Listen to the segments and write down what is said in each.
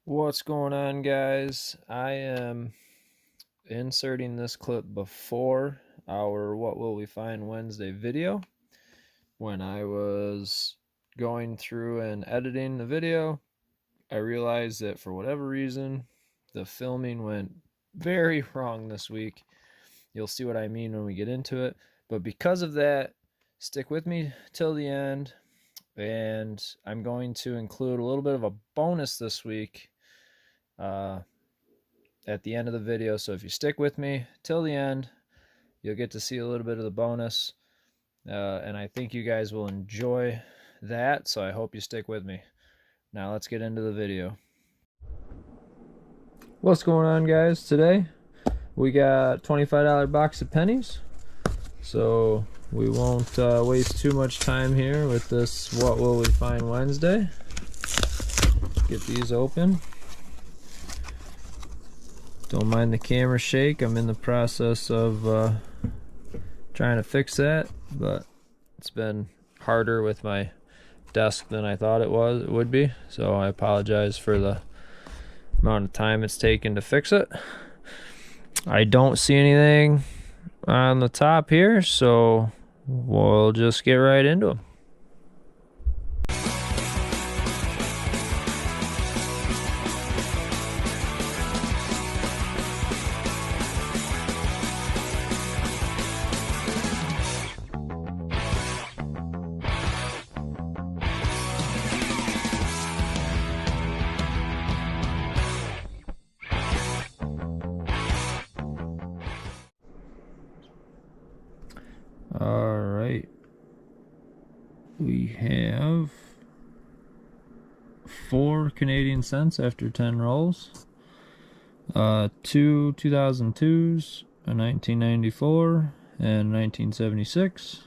What's going on, guys? I am inserting this clip before our What Will We Find Wednesday video. When I was going through and editing the video, I realized that for whatever reason, the filming went very wrong this week. You'll see what I mean when we get into it. But because of that, stick with me till the end. And I'm going to include a little bit of a bonus this week at the end of the video. So if you stick with me till the end, you'll get to see a little bit of the bonus. And I think you guys will enjoy that. So I hope you stick with me. Now let's get into the video. What's going on, guys? Today we got $25 box of pennies. So we won't waste too much time here with this What Will We Find Wednesday. Get these open. Don't mind the camera shake. I'm in the process of trying to fix that, but it's been harder with my desk than I thought it would be. So I apologize for the amount of time it's taken to fix it. I don't see anything on the top here, so we'll just get right into them. All right, we have 4 Canadian cents after 10 rolls, 2 2002s, a 1994 and 1976,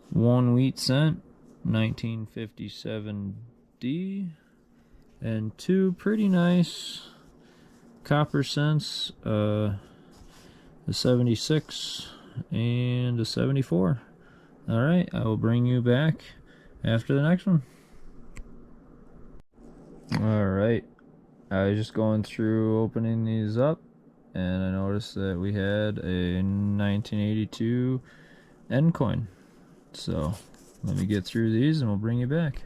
1 wheat cent, 1957D, and 2 pretty nice copper cents, a 76 and a 74. All right, I will bring you back after the next one. All right, I was just going through opening these up, and I noticed that we had a 1982 end coin. So let me get through these and we'll bring you back.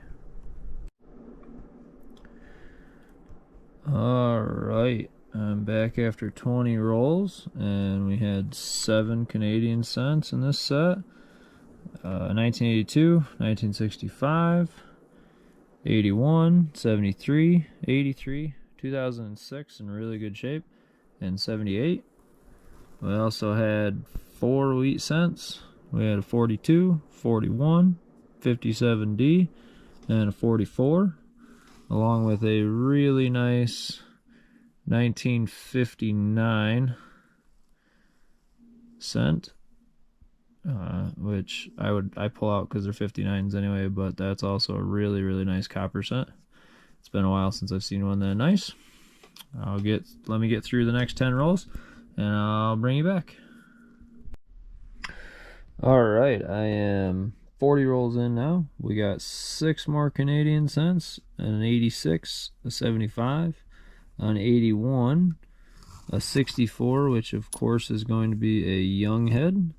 All right, I'm back after 20 rolls, and we had 7 Canadian cents in this set. 1982, 1965, 81, 73, 83, 2006 in really good shape, and 78. We also had 4 wheat cents. We had a 42, 41, 57D, and a 44, along with a really nice 1959 cent, which I pull out because they're 59s anyway, but that's also a really nice copper cent. It's been a while since I've seen one that nice. Let me get through the next 10 rolls and I'll bring you back. All right, I am 40 rolls in now. We got 6 more Canadian cents, an 86, a 75, an 81, a 64, which of course is going to be a young head,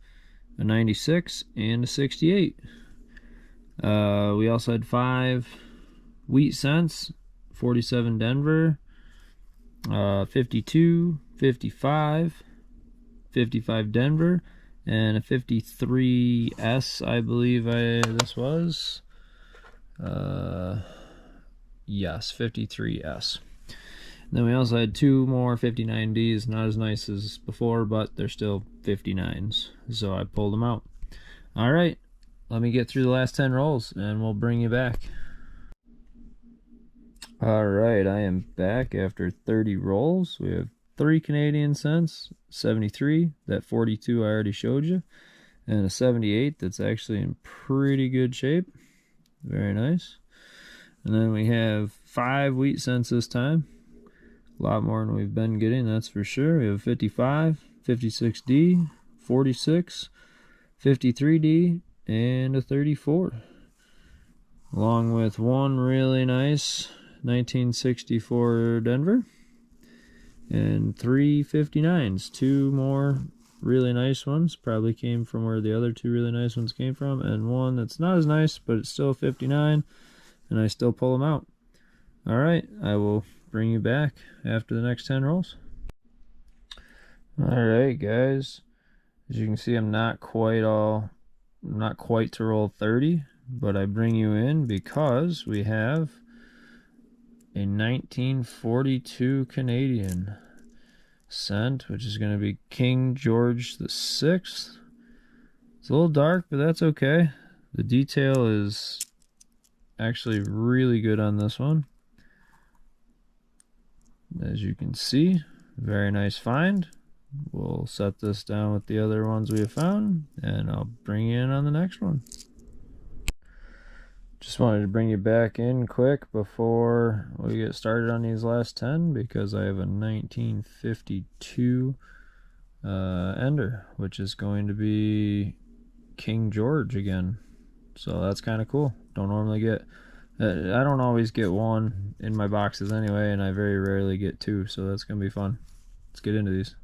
a 96, and a 68. We also had 5 wheat cents, 47 Denver, 52, 55, 55 Denver, and a 53S, I believe this was. Yes, 53S. Then we also had 2 more 59Ds, not as nice as before, but they're still 59s, so I pulled them out. All right, let me get through the last 10 rolls, and we'll bring you back. All right, I am back after 30 rolls. We have 3 Canadian cents, 73, that 42 I already showed you, and a 78 that's actually in pretty good shape. Very nice. And then we have 5 wheat cents this time. A lot more than we've been getting, that's for sure. We have 55, 56D, 46, 53D, and a 34. Along with 1 really nice 1964 Denver, and 359s. Two more really nice ones. Probably came from where the other two really nice ones came from, and one that's not as nice, but it's still 59, and I still pull them out. All right, I will bring you back after the next 10 rolls. All right, guys. As you can see, I'm not quite to roll 30, but I bring you in because we have a 1942 Canadian cent, which is going to be King George VI. It's a little dark, but that's okay. The detail is actually really good on this one. As you can see, very nice find. We'll set this down with the other ones we have found, and I'll bring you in on the next one. Just wanted to bring you back in quick before we get started on these last 10, because I have a 1952 ender, which is going to be King George again. So that's kind of cool. Don't normally get... I don't always get one in my boxes anyway, and I very rarely get two, so that's going to be fun. Let's get into these.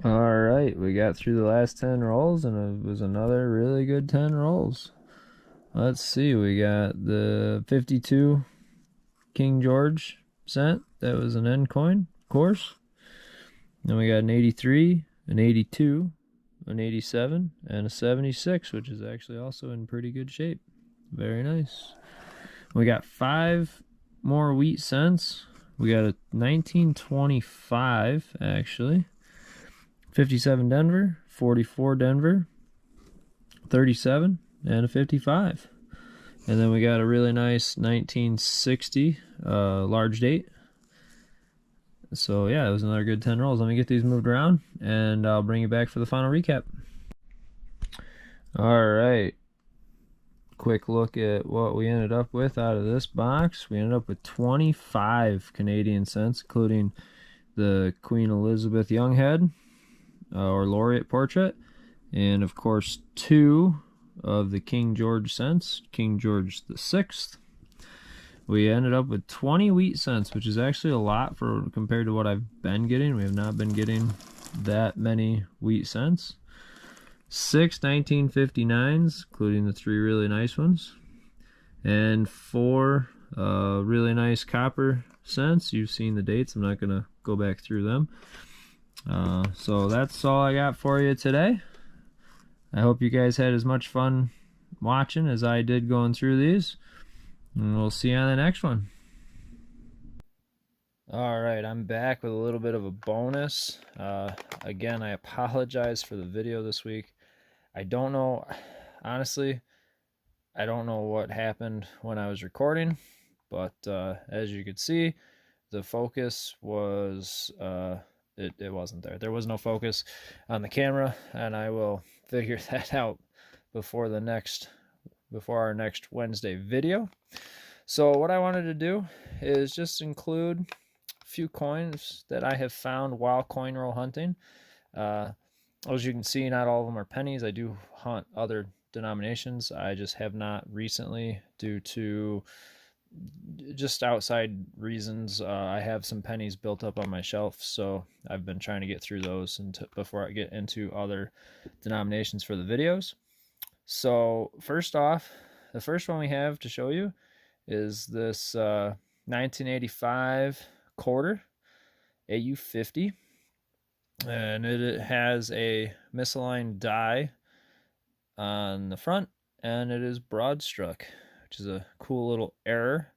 Alright, we got through the last 10 rolls, and it was another really good 10 rolls. Let's see, we got the 52 King George cent. That was an end coin, of course. Then we got an 83, an 82, an 87, and a 76, which is actually also in pretty good shape. Very nice. We got 5 more wheat cents. We got a 1925, actually. 57 Denver, 44 Denver, 37, and a 55. And then we got a really nice 1960 large date. So yeah, it was another good 10 rolls. Let me get these moved around, and I'll bring you back for the final recap. All right. Quick look at what we ended up with out of this box. We ended up with 25 Canadian cents, including the Queen Elizabeth Young head or laureate portrait, and of course 2 of the King George cents, King George VI. We ended up with 20 wheat cents, which is actually a lot compared to what I've been getting. We have not been getting that many wheat cents. 6 1959s, including the 3 really nice ones, and 4 really nice copper cents. You've seen the dates. I'm not going to go back through them. So that's all I got for you today. I hope you guys had as much fun watching as I did going through these, and we'll see you on the next one. Alright, I'm back with a little bit of a bonus. Again, I apologize for the video this week. I don't know, honestly, I don't know what happened when I was recording, but as you could see, the focus was, it wasn't there. There was no focus on the camera, and I will figure that out before our next Wednesday video. So what I wanted to do is just include a few coins that I have found while coin roll hunting. As you can see, not all of them are pennies. I do hunt other denominations. I just have not recently, due to just outside reasons. I have some pennies built up on my shelf, so I've been trying to get through those before I get into other denominations for the videos. So first off, the first one we have to show you is this 1985 quarter AU50. And it has a misaligned die on the front, and it is broad struck, which is a cool little error.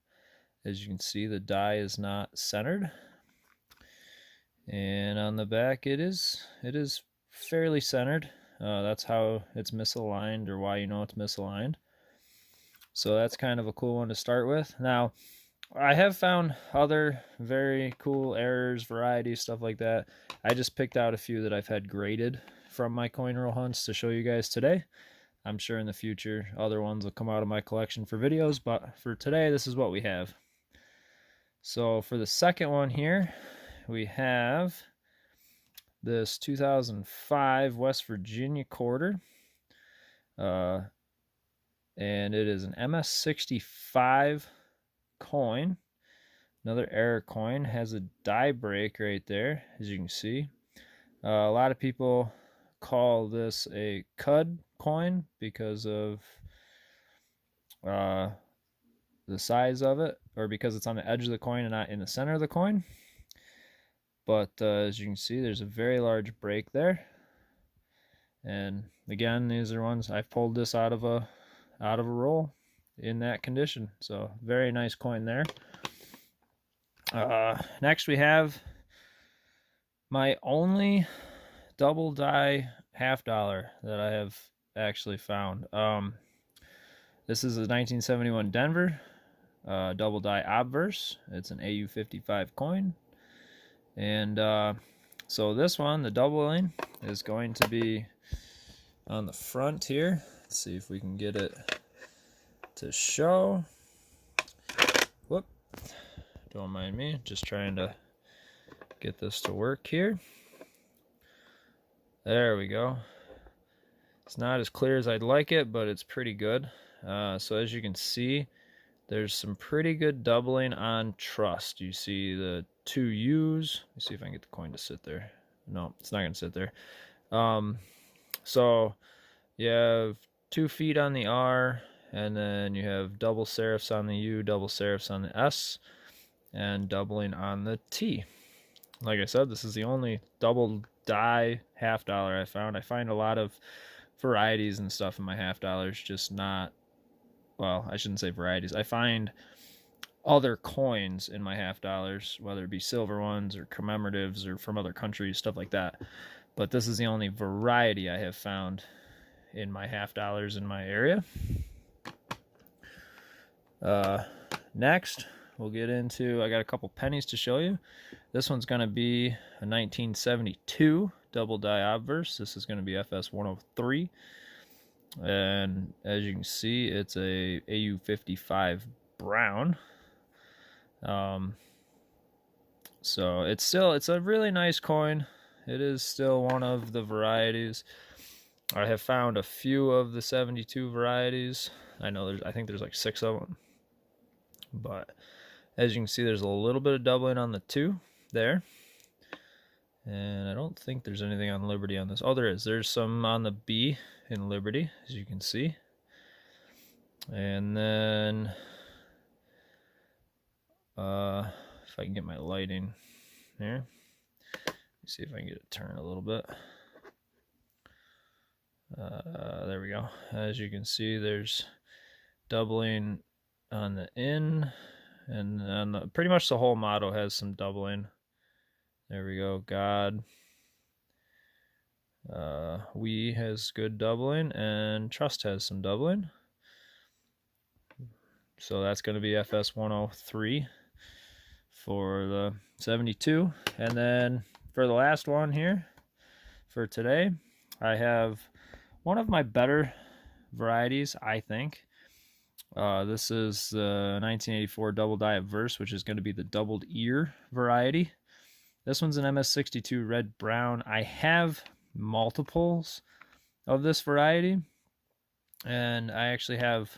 As you can see, the die is not centered, and on the back it is fairly centered. That's how it's misaligned, or why you know it's misaligned. So that's kind of a cool one to start with. Now, I have found other very cool errors, varieties, stuff like that. I just picked out a few that I've had graded from my coin roll hunts to show you guys today. I'm sure in the future other ones will come out of my collection for videos, but for today, this is what we have. So for the second one here, we have this 2005 West Virginia quarter. And it is an MS65 coin. Another error coin. Has a die break right there, as you can see. A lot of people call this a cud coin because of the size of it, or because it's on the edge of the coin and not in the center of the coin. But as you can see, there's a very large break there. And again, these are ones I've pulled this out of a roll in that condition. So very nice coin there. Next we have my only double die $50 that I have actually found. This is a 1971 Denver Double Die Obverse. It's an AU55 coin. And so this one, the doubling, is going to be on the front here. Let's see if we can get it to show. Whoop. Don't mind me. Just trying to get this to work here. There we go. It's not as clear as I'd like it, but it's pretty good. So as you can see, there's some pretty good doubling on trust. You see the 2 U's. Let me see if I can get the coin to sit there. No, it's not going to sit there. So you have 2 feet on the R, and then you have double serifs on the U, double serifs on the S, and doubling on the T. Like I said, this is the only double die $50 I found. I find a lot of varieties and stuff in my $50, just not, well, I shouldn't say varieties. I find other coins in my $50, whether it be silver ones or commemoratives or from other countries, stuff like that. But this is the only variety I have found in my $50 in my area. Next, we'll get into, I got a couple pennies to show you. This one's going to be a 1972 Double Die Obverse. This is going to be FS 103. And as you can see, it's a AU55 brown. So it's a really nice coin. It is still one of the varieties. I have found a few of the 72 varieties. I think there's like 6 of them. But as you can see, there's a little bit of doubling on the 2 there. And I don't think there's anything on Liberty on this. Oh, there is. There's some on the B in Liberty, as you can see. And then if I can get my lighting here. Let me see if I can get it to turn a little bit. There we go. As you can see, there's doubling on the in, and on pretty much the whole motto has some doubling. There we go. God. We has good doubling, and trust has some doubling. So that's going to be FS 103 for the 72. And then for the last one here for today, I have one of my better varieties, I think. This is the 1984 Double Die Obverse, which is going to be the doubled ear variety. This one's an MS62 red brown. I have multiples of this variety, and I actually have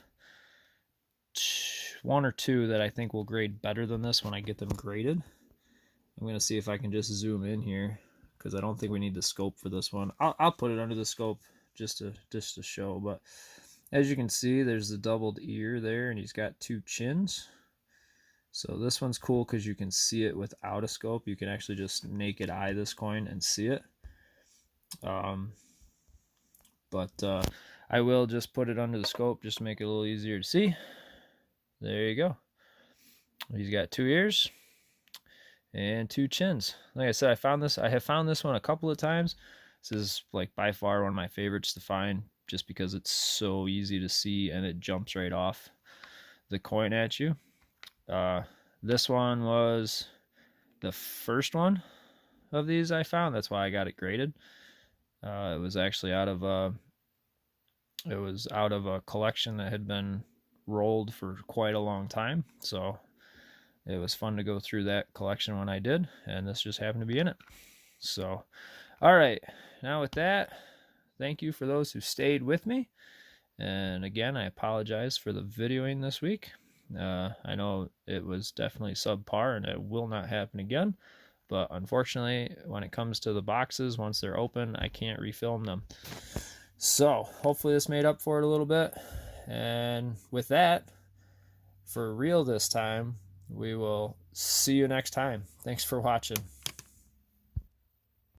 1 or 2 that I think will grade better than this when I get them graded. I'm going to see if I can just zoom in here, because I don't think we need the scope for this one. I'll put it under the scope just to show. But as you can see, there's the doubled ear there, and he's got 2 chins. So this one's cool because you can see it without a scope. You can actually just naked eye this coin and see it. But I will just put it under the scope just to make it a little easier to see. There you go. He's got 2 ears and 2 chins. Like I said, I have found this one a couple of times. This is like by far one of my favorites to find, just because it's so easy to see and it jumps right off the coin at you. This one was the first one of these I found. That's why I got it graded. It was actually out of a collection that had been rolled for quite a long time. So it was fun to go through that collection when I did, and this just happened to be in it. So, all right. Now with that, thank you for those who stayed with me. And again, I apologize for the videoing this week. I know it was definitely subpar and it will not happen again. But unfortunately, when it comes to the boxes, once they're open, I can't refilm them. So hopefully this made up for it a little bit. And with that, for real this time, we will see you next time. Thanks for watching.